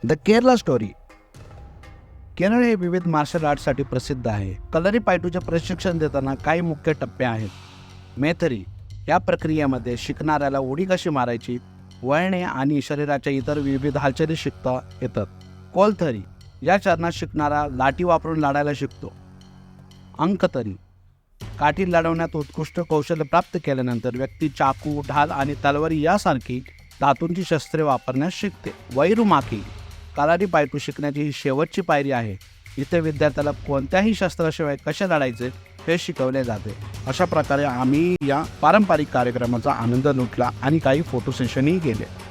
The Kerala story. Kerala हे विविध marshal आर्टसाठी प्रसिद्ध आहे. कलरीपायटूचे प्रशिक्षण देताना काही मुख्य टप्पे आहेत. मेथरी या प्रक्रियेमध्ये शिकणाऱ्याला उडी कशी मारायची, वळणे आणि शरीराच्या इतर विविध हालचाली शिकता येतात. कोलथरी या चरणात शिकणारा लाठी वापरून लढायला शिकतो. अंकतरी काठी लढवण्यात उत्कृष्ट कौशल्य प्राप्त केल्यानंतर व्यक्ती चाकू, ढाल आणि तलवारी यासारखी धातूंची शस्त्रे वापरण्यास शिकते. वैरुमाकी कलारीपायटू शिकण्याची ही शेवटची पायरी आहे. इथे विद्यार्थ्याला कोणत्याही शस्त्राशिवाय कसे लढायचे हे शिकवले जाते. अशा प्रकारे आम्ही या पारंपरिक कार्यक्रमाचा आनंद लुटला आणि काही फोटो सेशनही केले.